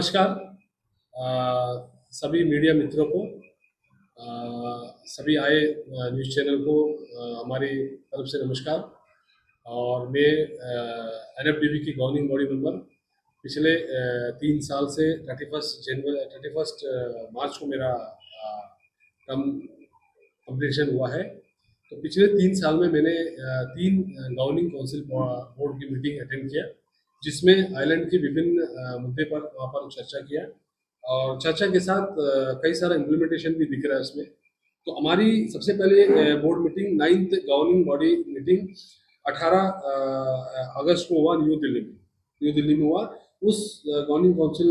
नमस्कार सभी मीडिया मित्रों को, सभी आए न्यूज़ चैनल को हमारी तरफ से नमस्कार। और मैं एनएफडीबी की गवर्निंग बॉडी मेंबर पिछले 3 साल से 31 मार्च को मेरा कम कंप्लीशन हुआ है। तो पिछले 3 साल में मैंने 3 गवर्निंग काउंसिल बोर्ड की मीटिंग अटेंड किया, जिसमें आइलैंड के विभिन्न मुद्दे पर वहाँ पर चर्चा किया और चर्चा के साथ कई सारा इम्प्लीमेंटेशन भी दिख रहा है उसमें। तो हमारी सबसे पहले board meeting 9th governing body meeting 18 अगस्त को हुआ न्यू दिल्ली में हुआ। उस गवर्निंग काउंसिल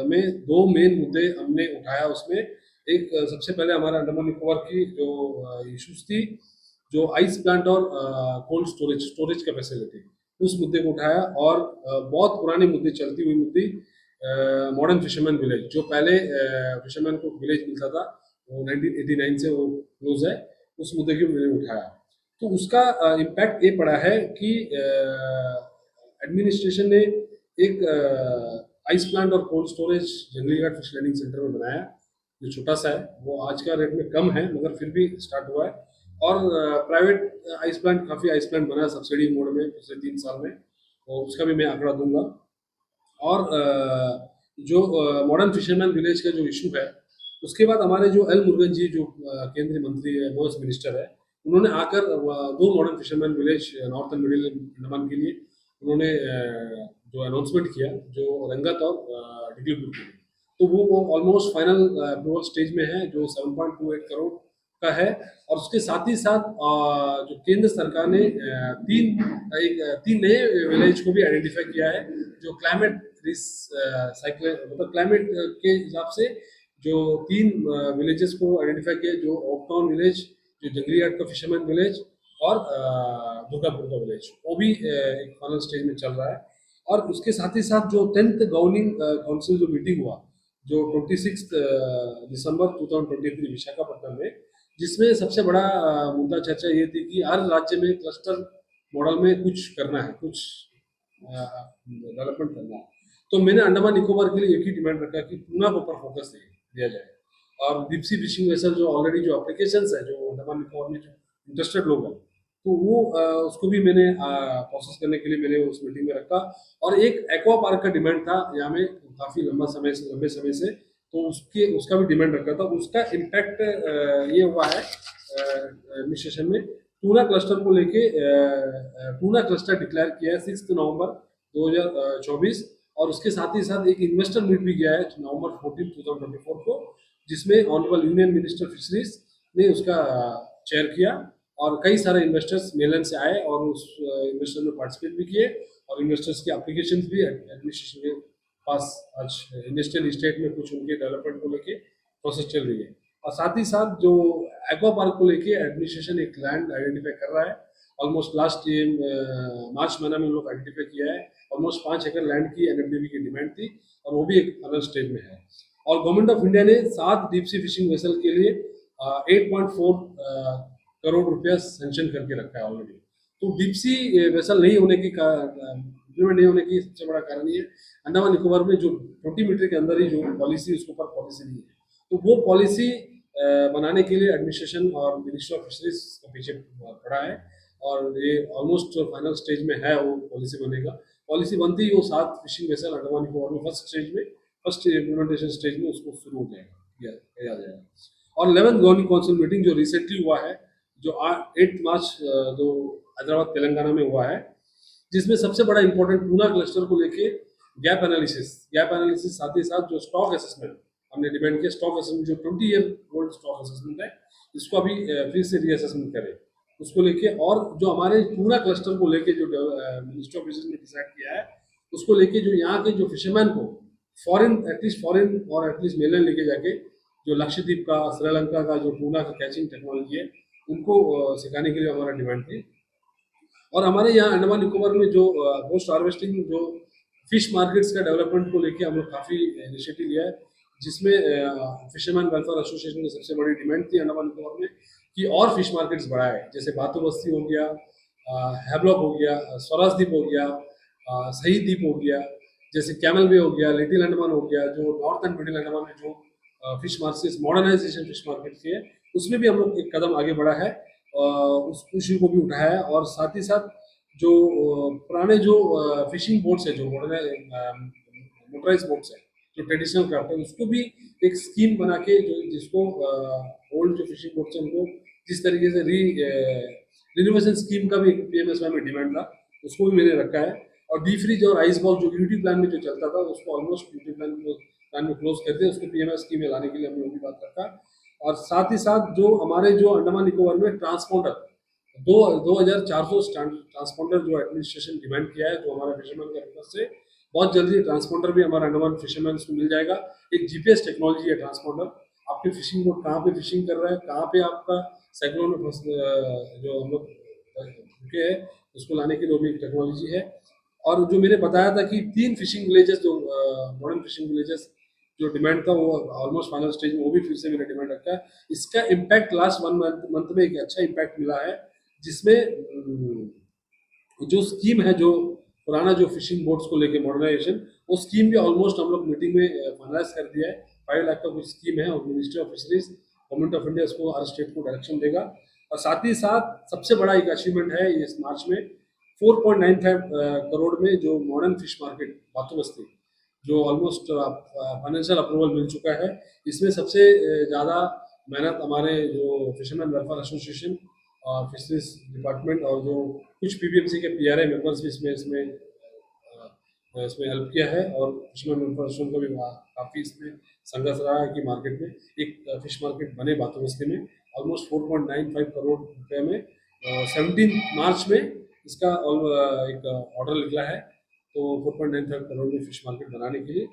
में 2 मेन मुद्दे हमने उठाया। उसमें एक सबसे पहले हमारा अंडमान निकोबार की जो इश्यूज थी, जो आइस प्लांट और कोल्ड स्टोरेज का फैसिलिटी, उस मुद्दे को उठाया। और बहुत पुराने मुद्दे, चलती हुई मुद्दे, मॉडर्न फिशरमैन विलेज, जो पहले फिशरमैन को विलेज मिलता था, वो 1989 से वो क्लोज है, उस मुद्दे को मैंने उठाया। तो उसका इम्पैक्ट ये पड़ा है कि एडमिनिस्ट्रेशन ने एक आइस प्लांट और कोल्ड स्टोरेज जंगली घाट फिश लैंडिंग सेंटर में बनाया, जो छोटा सा है, वो आज का रेट में कम है मगर फिर भी स्टार्ट हुआ है। और प्राइवेट आइस प्लांट, काफ़ी आइस प्लांट बना है सब्सिडी मोड में पिछले 3 साल में, और उसका भी मैं आंकड़ा दूंगा। और जो मॉडर्न फिशरमैन विलेज का जो इशू है, उसके बाद हमारे जो एल मुरुगन जी, जो केंद्रीय मंत्री है, नॉर्थ मिनिस्टर है, उन्होंने आकर 2 modern fisherman village north and middle Andaman के लिए उन्होंने जो अनाउंसमेंट किया, जो रंगत और डिग्लीपुर के लिए। तो वो ऑलमोस्ट फाइनल अप्रूवल स्टेज में है, जो 7.28 करोड़ का है। और उसके साथ ही साथ जो केंद्र सरकार ने 3 नए विलेज को भी आइडेंटिफाई किया है, जो क्लाइमेट रिस्क मतलब क्लाइमेट के हिसाब से जो 3 विलेजेस को आइडेंटिफाई किया, जो ओकटाउन विलेज, जो जंगली घाट का फिशरमैन विलेज, और दुर्गापुर का विलेज, वो भी एक फाइनल स्टेज में चल रहा है। और उसके साथ ही साथ जो 10th गवर्निंग काउंसिल जो मीटिंग हुआ, जो 26 दिसंबर 2023 विशाखापट्टनम में, जिसमें सबसे बड़ा मुद्दा चर्चा ये थी कि हर राज्य में क्लस्टर मॉडल में कुछ करना है, कुछ डेवलपमेंट करना है। तो मैंने अंडमान निकोबार के लिए एक ही डिमांड रखा कि टूना के ऊपर फोकस दिया जाए। और डीप सी फिशिंग वेसल जो ऑलरेडी जो एप्लीकेशंस है, जो अंडमान निकोबार में जो इंटरेस्टेड लोग हैं, तो वो उसको भी मैंने प्रोसेस करने के लिए मैंने उस मीटिंग में रखा। और एक एक्वा पार्क का डिमांड था यहाँ में काफ़ी लंबे समय से, तो उसका भी डिमांड रखा था। उसका इम्पैक्ट ये हुआ है एडमिनिस्ट्रेशन में, टूना क्लस्टर को लेके टूना क्लस्टर डिक्लेयर किया है 6 नवंबर 2024। और उसके साथ ही साथ एक इन्वेस्टर मीट भी गया है नवंबर 14, 2024 को, जिसमें ऑनरेबल यूनियन मिनिस्टर फिशरीज ने उसका चेयर किया। और कई सारे इन्वेस्टर्स मेलैंड से आए और उस इन्वेस्टर में पार्टिसिपेट भी किए, और इन्वेस्टर्स के एप्लीकेशन भी एडमिनिस्ट्रेशन के पास आज इंडस्ट्रियल स्टेट में कुछ उनके डेवलपमेंट को लेके प्रोसेस चल रही है। और साथ ही साथ जो एक्वा पार्क को लेके एडमिनिस्ट्रेशन एक लैंड आइडेंटिफाई कर रहा है। ऑलमोस्ट लास्ट मार्च महीना में उन लोग आइडेंटिफाई किया है। ऑलमोस्ट 5 एकड़ लैंड की एनएफडीबी की डिमांड थी, और वो भी एक फाइनल स्टेज में है। और गवर्नमेंट ऑफ इंडिया ने 7 डीप सी फिशिंग वेसल के लिए 8.4 करोड़ रुपया सेंक्शन करके रखा है ऑलरेडी। तो डीप सी वेसल नहीं होने की इम्प्लीमेंट नहीं होने की सबसे बड़ा कारण ये अंडमान निकोबार में जो 20 मीटर के अंदर ही जो पॉलिसी, उसके ऊपर पॉलिसी नहीं है। तो वो पॉलिसी बनाने के लिए एडमिनिस्ट्रेशन और मिनिस्ट्री ऑफ फिशरीज का पीछे खड़ा है, और ये ऑलमोस्ट फाइनल स्टेज में है वो पॉलिसी बनेगा। पॉलिसी बनती ही वो 7 फिशिंग वेसल अंडमान निकोबार में फर्स्ट इम्प्लीमेंटेशन स्टेज में उसको शुरू हो जाएगा। और 11th गवर्निंग काउंसिल मीटिंग जो रिसेंटली हुआ है, जो 8 मार्च जो हैदराबाद तेलंगाना में हुआ है, जिसमें सबसे बड़ा इंपॉर्टेंट टूना क्लस्टर को लेके गैप एनालिसिस, साथ ही साथ जो स्टॉक असेसमेंट हमने डिमांड किया, स्टॉक असेसमेंट जो 20 ईयर ओल्ड स्टॉक असेसमेंट है, इसको अभी फिर से रीअसेसमेंट करें उसको लेके। और जो हमारे टूना क्लस्टर को लेके जो मिनिस्ट्री ऑफ फिशरीज ने डिसाइड किया है, उसको लेके जो यहाँ के जो फिशरमैन को एटलीस्ट फॉरेन और एटलीस्ट मेलैंड लेके जाके, जो लक्षद्वीप का, श्रीलंका का जो टूना का कैचिंग टेक्नोलॉजी है, उनको सिखाने के लिए हमारा डिमांड थी। और हमारे यहाँ अंडमान निकोबार में जो पोस्ट हार्वेस्टिंग जो फिश मार्केट्स का डेवलपमेंट को लेके हम लोग काफ़ी इनिशिएटिव लिया है, जिसमें फिशरमैन वेलफेयर एसोसिएशन की सबसे बड़ी डिमांड थी अंडमान निकोबार में कि और फिश मार्केट्स बढ़ाए, जैसे बातू बस्ती हो गया, हैवलॉक हो गया, स्वराज द्वीप हो गया, शहीद द्वीप हो गया, जैसे कैमल बे हो गया, लिटिल अंडमान हो गया, जो नॉर्थ एंड मिडिल अंडमान में जो fish market modernisation fish market की है, उसमें भी हम लोग एक कदम आगे बढ़ा है, उस इशू को भी उठाया है। और साथ ही साथ जो पुराने जो फिशिंग बोट्स है, जो मोटराइज बोट्स है, जो ट्रेडिशनल क्राफ्ट है, उसको भी एक स्कीम बना के, जो जिसको ओल्ड जो फिशिंग बोट्स है उनको जिस तरीके से रिनोवेशन स्कीम का भी पीएमएसवाई में डिमांड था, उसको भी मैंने रखा है। और डी फ्रीज और आइस बॉक्स जो यूटी प्लान में जो चलता था, उसको ऑलमोस्ट यूटी प्लान में क्लोज करते हैं, उसको पीएमएस स्कीम में लाने के लिए हमने वो भी बात रखा। और साथ ही साथ जो हमारे जो अंडमान निकोबार में ट्रांसपोंडर 2400 ट्रांसपोंडर जो एडमिनिस्ट्रेशन डिमांड किया है, जो हमारा फिशरमैन के तरफ से, बहुत जल्दी ट्रांसपोंडर भी हमारे अंडमान फिशरमैन को मिल जाएगा। एक जीपीएस टेक्नोलॉजी है ट्रांसपोंडर, आपके फिशिंग बोट कहाँ पे फिशिंग कर रहा है, कहाँ पे आपका साइक्लोन में जो हम लोग रुके हैं, उसको लाने के लिए भी एक टेक्नोलॉजी है। और जो मैंने बताया था कि 3 फिशिंग विलेजेस जो मॉडर्न फिशिंग विलेजेस जो डिमांड था, वो ऑलमोस्ट फाइनल स्टेज में, वो भी फिर से मैंने डिमांड रखा है। इसका इम्पैक्ट लास्ट 1 मंथ में एक अच्छा इम्पैक्ट मिला है, जिसमें जो स्कीम है, जो पुराना जो फिशिंग बोट्स को लेके मॉडर्नाइजेशन, वो स्कीम भी ऑलमोस्ट हम लोग मीटिंग में फाइनलाइज कर दिया है। 5 लाख का कुछ स्कीम है, और ministry of fisheries government of India उसको हर स्टेट को डायरेक्शन देगा। और साथ ही साथ सबसे बड़ा एक अचीवमेंट है इस मार्च में, 4.95 करोड़ में जो मॉडर्न फिश मार्केट बातू बस्ती, जो ऑलमोस्ट फाइनेंशियल अप्रूवल मिल चुका है। इसमें सबसे ज़्यादा मेहनत हमारे जो फिशरमैन वेलफेयर एसोसिएशन और फिशरीज डिपार्टमेंट और जो कुछ पीबीएमसी के पीआरआई मेंबर्स भी इसमें हेल्प किया है। और फिशरमैन वेलफेयर एसोसिएशन को भी काफ़ी इसमें संघर्ष रहा है कि मार्केट में एक फिश मार्केट बने बातू बस्ती में। ऑलमोस्ट 4.95 करोड़ रुपये में 17 मार्च में इसका एक ऑर्डर निकला है, तो 4.95 करोड़ में फिश मार्केट बनाने के लिए,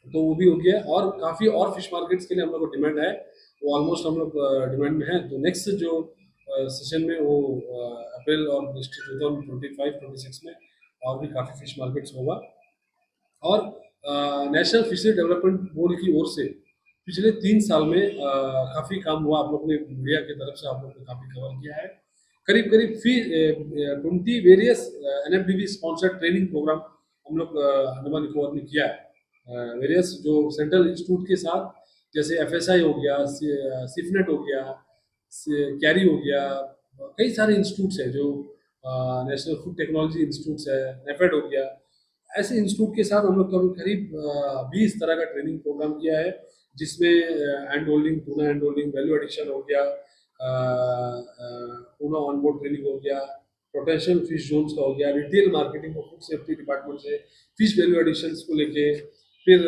तो वो भी हो गया। और काफ़ी और फिश मार्केट्स के लिए हम लोग को डिमांड है, वो ऑलमोस्ट हम लोग डिमांड में है। तो नेक्स्ट जो सेशन में वो अप्रैल और 2025-26 में और भी काफ़ी फिश मार्केट्स होगा। और नेशनल फिशरी डेवलपमेंट बोर्ड की ओर से पिछले 3 साल में काफ़ी काम हुआ। आप लोग ने मीडिया की तरफ से आप लोग ने काफ़ी कवर किया है। करीब करीब 20 various NFDB sponsored training programme हम लोग अंडमान निकोबार में किया है। वेरियस जो सेंट्रल इंस्टीट्यूट के साथ, जैसे एफएसआई हो गया, सिफनेट हो गया, कैरी हो गया, कई सारे इंस्टीट्यूट्स हैं जो नेशनल फूड टेक्नोलॉजी इंस्टीट्यूट्स है, नेफेड हो गया, ऐसे इंस्टीट्यूट के साथ हम लोग करीब 20 तरह का ट्रेनिंग प्रोग्राम किया है, जिसमें hand holding, tuna hand holding, value addition हो गया, टूना ऑन बोर्ड ट्रेनिंग हो गया, पोटेंशियल फिश जोन्स का हो गया, रिटेल मार्केटिंग और फूड सेफ्टी डिपार्टमेंट से फिश वैल्यू एडिशंस को लेके, फिर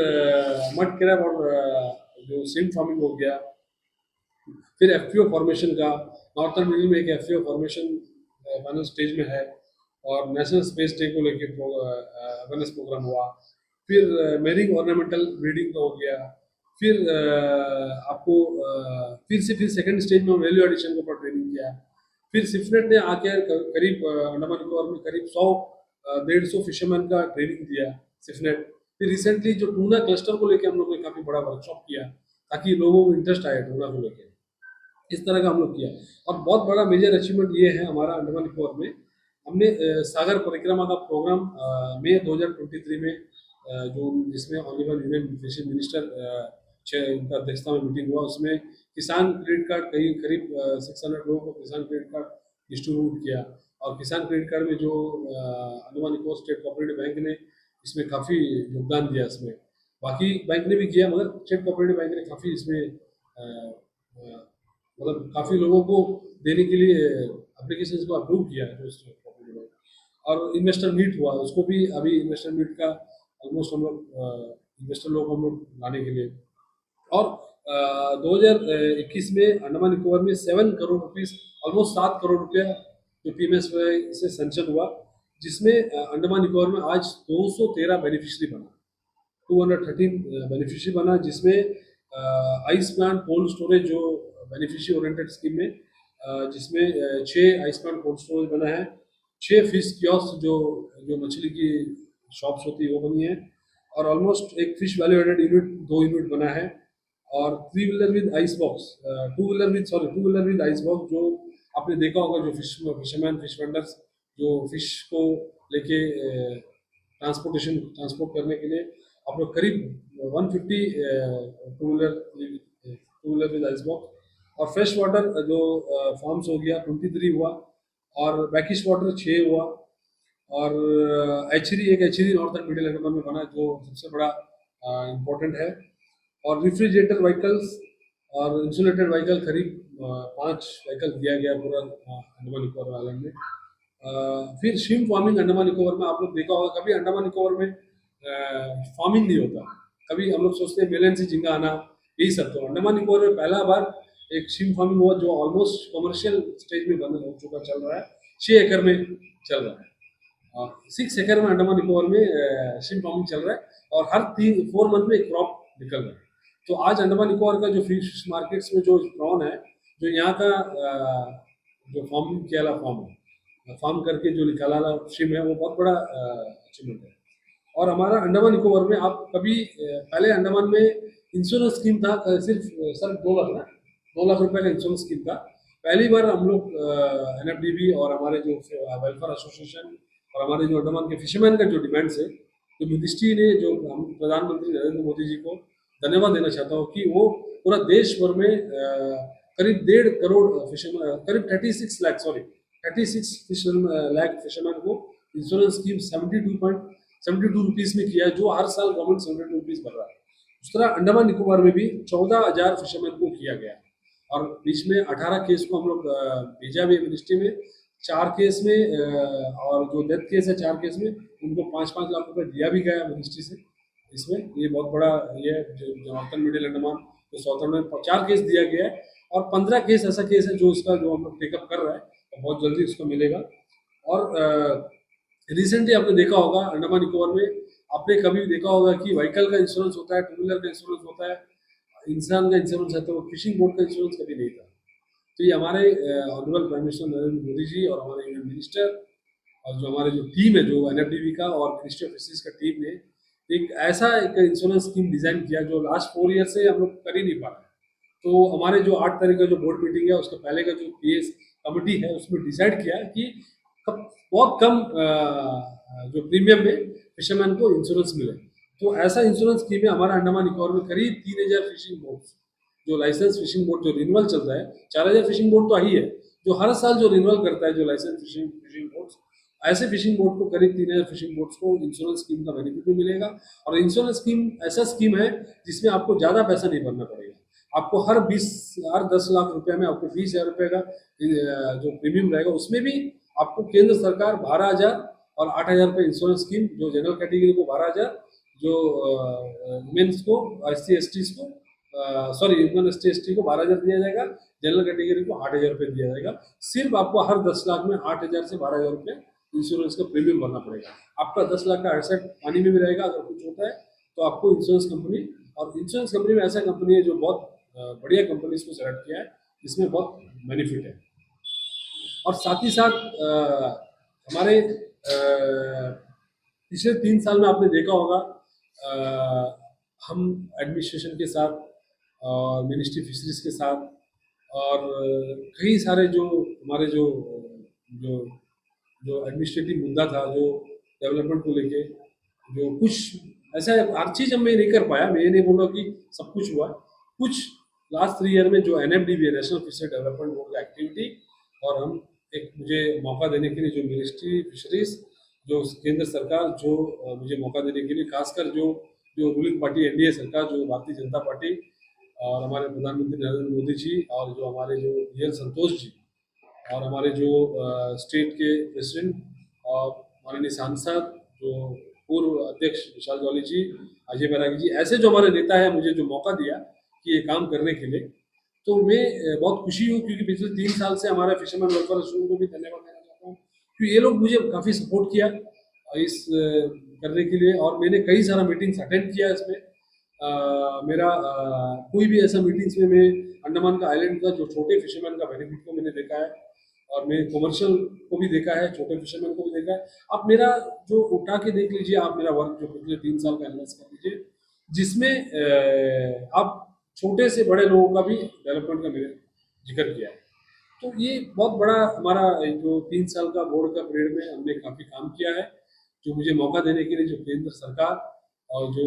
मड क्रैब और जो सिम फार्मिंग हो गया, फिर एफपीओ फॉर्मेशन का, नॉर्थर्न मिडिल में एक एफपीओ फॉर्मेशन फाइनल स्टेज में है, और नेशनल स्पेस डे को लेके अवेयरनेस प्रोग्राम हुआ, फिर मेरिंग ऑर्नामेंटल ब्रीडिंग का हो गया, फिर आपको फिर सेकंड स्टेज में वैल्यू एडिशन के ऊपर ट्रेनिंग किया, फिर सिफनेट ने आके करीब अंडमान निकोबार में करीब 100-150 फिशरमैन का ट्रेनिंग दिया सिफनेट। फिर रिसेंटली जो टूना क्लस्टर को लेके हम लोग ने काफ़ी बड़ा वर्कशॉप किया, ताकि लोगों को इंटरेस्ट आए टूना को लेके, इस तरह का हम लोग किया। और बहुत बड़ा मेजर अचीवमेंट ये है हमारा अंडमान निकोबार में, हमने सागर परिक्रमा का प्रोग्राम मई 2023 में जो जिसमें ऑनरेबल यूनियन फिशरी मिनिस्टर उनका अध्यक्षता में मीटिंग हुआ, उसमें किसान क्रेडिट कार्ड करीब 600 लोगों को किसान क्रेडिट कार्ड डिस्ट्रीब्यूट किया। और किसान क्रेडिट कार्ड में जो Andaman Nicobar state cooperative bank ने इसमें काफ़ी योगदान दिया, इसमें बाकी बैंक ने भी किया, मगर स्टेट कोऑपरेटिव बैंक ने काफ़ी इसमें मतलब काफ़ी लोगों को देने के लिए एप्लीकेशन को अप्रूव किया है। और इन्वेस्टर मीट हुआ, उसको भी अभी इन्वेस्टर मीट का ऑलमोस्ट हम लोग इन्वेस्टर लोग हम लोग लाने के लिए। और 2021 में अंडमान निकोबार में 7 करोड़ रुपीस, ऑलमोस्ट 7 करोड़ रुपया जो पीएमएसवाई से सेंक्शन हुआ, जिसमें अंडमान निकोबार में आज 213 बेनिफिशरी बना, 213 बेनिफिशरी बना, जिसमें आइस प्लांट कोल्ड स्टोरेज जो बेनिफिशरी ओरिएंटेड स्कीम में, जिसमें 6 आइस प्लांट कोल्ड स्टोरेज बना है, 6 फिश कियोस्क जो मछली की शॉप्स होती है वो बनी है, और ऑलमोस्ट एक fish value added unit 2 unit बना है, और 3 wheeler with ice box, 2 wheeler with ice box, जो आपने देखा होगा, जो फिशरमैन फिश वेंडर्स जो फिश को लेके ट्रांसपोर्ट करने के लिए आप लोग करीब 150 two wheeler with ice box. और फ्रेश वाटर जो फॉर्म्स हो गया 23 हुआ, और बैकिश वाटर 6 हुआ, और एक एचरी नॉर्थन मिडिल हैदराबाद में बना जो सबसे बड़ा इम्पोर्टेंट है। और रेफ्रिजरेटर व्हीकल्स और इंसुलेटेड व्हीकल करीब 5 व्हीकल दिया गया पूरा अंडमान निकोबार आइलैंड में। फिर शिम्प फार्मिंग अंडमान निकोबार में आप लोग देखा होगा, कभी अंडमान निकोबार में फार्मिंग नहीं होता। कभी हम लोग सोचते हैं मेलन से झींगा आना, यही सब। तो अंडमान निकोबार में पहला बार एक शिम्प फार्मिंग हुआ जो ऑलमोस्ट कमर्शियल स्टेज में बंद हो चुका, चल रहा है, 6 एकड़ में चल रहा है। 6 एकड़ में अंडमान निकोबार में शिम्प फार्मिंग चल रहा है, और हर 4 मंथ में एक क्रॉप निकल रहा है। तो आज अंडमान निकोबार का जो फिश मार्केट्स में जो प्रॉन है, जो यहाँ का जो फार्मिंग किया फार्म करके जो निकाला फिश है, वो बहुत बड़ा अचीवमेंट है। और हमारा अंडमान निकोबार में आप कभी पहले अंडमान में इंश्योरेंस स्कीम था, सिर्फ सर 2 लाख ना, 2 लाख रुपए का इंश्योरेंस स्कीम था। पहली बार हम लोग NFDB और हमारे जो वेलफेयर एसोसिएशन और हमारे जो अंडमान के फिशरमैन का जो डिमांड्स है, जो मिनिस्ट्री ने, जो हम प्रधानमंत्री नरेंद्र मोदी जी को धन्यवाद देना चाहता हूँ कि वो पूरा देश भर में करीब 1.5 करोड़ फिशरमैन, करीब 36 लाख फिशरमैन को इंश्योरेंस स्कीम 72 रुपीज़ में किया है, जो हर साल गवर्नमेंट 72 रुपीज़ भर रहा है। उस तरह अंडमान निकोबार में भी 14,000 फिशरमैन को किया गया, और बीच में 18 केस को हम लोग भेजा भी मिनिस्ट्री में। 4 केस में और जो डेथ केस है 4 केस में, उनको 5-5 लाख रुपए दिया भी गया मिनिस्ट्री से। इसमें ये बहुत बड़ा ये जो नॉर्थन मिडिल अंडमान जो साउथर्न में 4 केस दिया गया है, और 15 केस ऐसा केस है जो इसका जो हम लोग टेकअप कर रहा है, तो बहुत जल्दी उसको मिलेगा। और रिसेंटली आपने देखा होगा अंडमान निकोबार में, आपने कभी देखा होगा कि व्हीकल का इंश्योरेंस होता है, 2 व्हीलर का इंश्योरेंस होता है, इंसान का इंश्योरेंस है, तो वो फिशिंग बोट का इंश्योरेंस कभी नहीं था। तो ये हमारे honourable prime minister Narendra Modi ji और हमारे यूनियन मिनिस्टर और जो हमारे जो टीम है, जो NFDB का और मिनिस्ट्री ऑफ फिशरीज का टीम ने एक ऐसा एक इंश्योरेंस स्कीम डिजाइन किया जो लास्ट 4 ईयर से हम लोग कर ही नहीं पा रहे। तो हमारे जो 8 तारीख का जो बोर्ड मीटिंग है, उसके पहले का जो PS कमेटी है, उसमें डिसाइड किया कि बहुत कम जो प्रीमियम में फिशरमैन को इंश्योरेंस मिले। तो ऐसा इंश्योरेंस स्कीम है हमारा अंडमान निकोबार में। करीब 3,000 फिशिंग बोट्स, जो लाइसेंस फिशिंग बोट जो रिन्यूअल चलता है, 4,000 फिशिंग बोट तो ही है जो हर साल जो रिन्यूअल करता है, जो लाइसेंस फिशिंग बोट्स, ऐसे फिशिंग बोट को करीब 3,000 फिशिंग बोट्स को इंश्योरेंस स्कीम का बेनिफिट भी मिलेगा। और इंश्योरेंस स्कीम ऐसा स्कीम है जिसमें आपको ज़्यादा पैसा नहीं भरना पड़ेगा। आपको हर 10 लाख रुपए में आपको 20,000 रुपये का जो प्रीमियम रहेगा, उसमें भी आपको केंद्र सरकार 12,000 और 8,000 रुपये इंश्योरेंस स्कीम, जो जनरल कैटेगरी को 12,000, जो वुमेन्स को, SC/STs को, ह्यूमन ST/ST को 12,000 दिया जाएगा, जनरल कैटेगरी को 8,000 रुपये दिया जाएगा। सिर्फ आपको हर 10 लाख में 8,000 से 12,000 रुपये इंश्योरेंस का प्रीमियम भरना पड़ेगा। आपका 10 लाख का एसेट पानी में भी रहेगा, अगर कुछ होता है तो आपको इंश्योरेंस कंपनी, और इंश्योरेंस कंपनी में ऐसा कंपनी है जो बहुत बढ़िया कंपनी इसको सेलेक्ट किया है, इसमें बहुत बेनिफिट है। और साथ ही साथ हमारे पिछले 3 साल में आपने देखा होगा, हम एडमिनिस्ट्रेशन के साथ और मिनिस्ट्री फिशरीज के साथ और कई सारे जो हमारे जो जो जो एडमिनिस्ट्रेटिव मुद्दा था, जो डेवलपमेंट को लेके, जो कुछ ऐसा हर चीज़ हम नहीं कर पाया, मैं ये नहीं बोल रहा कि सब कुछ हुआ, कुछ लास्ट 3 ईयर में जो NFDB है, नेशनल फिशरी डेवलपमेंट बोर्ड का एक्टिविटी, और हम एक मुझे मौका देने के लिए जो मिनिस्ट्री फिशरीज, जो केंद्र सरकार जो मुझे मौका देने के लिए, खासकर जो रूलिंग पार्टी NDA सरकार, जो भारतीय जनता पार्टी और हमारे प्रधानमंत्री नरेंद्र मोदी जी, और जो हमारे जो DL संतोष जी, और हमारे जो स्टेट के प्रेसिडेंट और माननीय सांसद, जो पूर्व अध्यक्ष विशाल जॉली जी, अजय बैरागी जी, ऐसे जो हमारे नेता है, मुझे जो मौका दिया कि ये काम करने के लिए, तो मैं बहुत खुशी हूँ। क्योंकि पिछले 3 साल से हमारे फिशरमैन वेलफेयर एसोसिएशन को भी धन्यवाद देना चाहता हूँ, क्योंकि ये लोग मुझे काफ़ी सपोर्ट किया इस करने के लिए, और मैंने कई सारा मीटिंग्स अटेंड किया इसमें। मेरा कोई भी ऐसा मीटिंग्स में मैं अंडमान का आइलैंड का जो छोटे फिशरमैन का बेनिफिट को मैंने देखा है, और मैं कमर्शियल को भी देखा है, छोटे फिशरमैन को भी देखा है। आप मेरा जो उठा के देख लीजिए, आप मेरा वर्क जो पिछले 3 साल का एनालाइज कर लीजिए, जिसमें आप छोटे से बड़े लोगों का भी डेवलपमेंट का मैंने जिक्र किया है। तो ये बहुत बड़ा हमारा जो 3 साल का बोर्ड का पीरियड में हमने काफ़ी काम किया है। जो मुझे मौका देने के लिए जो केंद्र सरकार और जो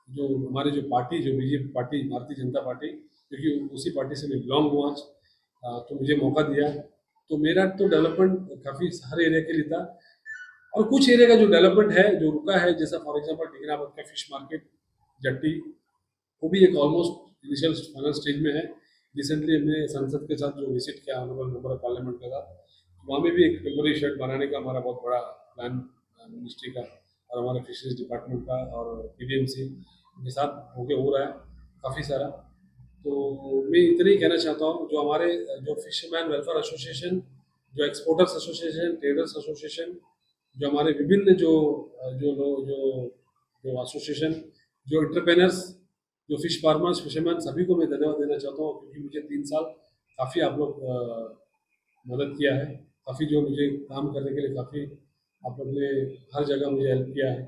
जो हमारे जो पार्टी जो BJP party Bharatiya Janata party, क्योंकि उसी पार्टी से मैं बिलोंग हूँ आज, तो मुझे मौका दिया। तो मेरा तो डेवलपमेंट काफ़ी हर एरिया के लिए था। और कुछ एरिया का जो डेवलपमेंट है जो रुका है, जैसा फॉर एग्जांपल टिकराबाद का फिश मार्केट जट्टी, वो भी एक ऑलमोस्ट इनिशियल फाइनल स्टेज में है। रिसेंटली हमने संसद के साथ जो विजिट किया ऑनरेबल मेंबर ऑफ पार्लियामेंट के साथ, वहाँ में भी एक टेम्पररी शेड बनाने का हमारा बहुत बड़ा प्लान मिनिस्ट्री का और हमारे फिशरीज डिपार्टमेंट का और पीडीएमसी के साथ होके हो रहा है काफ़ी सारा। तो मैं इतना ही कहना चाहता हूँ, जो हमारे जो फिशरमैन वेलफेयर एसोसिएशन, जो एक्सपोर्टर्स एसोसिएशन, ट्रेडर्स एसोसिएशन, जो हमारे विभिन्न जो जो जो जो एसोसिएशन, जो इंटरप्रेनर्स, जो फिश फार्मर्स, फिशरमैन, सभी को मैं धन्यवाद देना चाहता हूँ, क्योंकि मुझे 3 साल काफ़ी आप लोग मदद किया है। काफ़ी जो मुझे काम करने के लिए काफ़ी आप लोग ने हर जगह मुझे हेल्प किया है।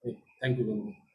Thank you very much.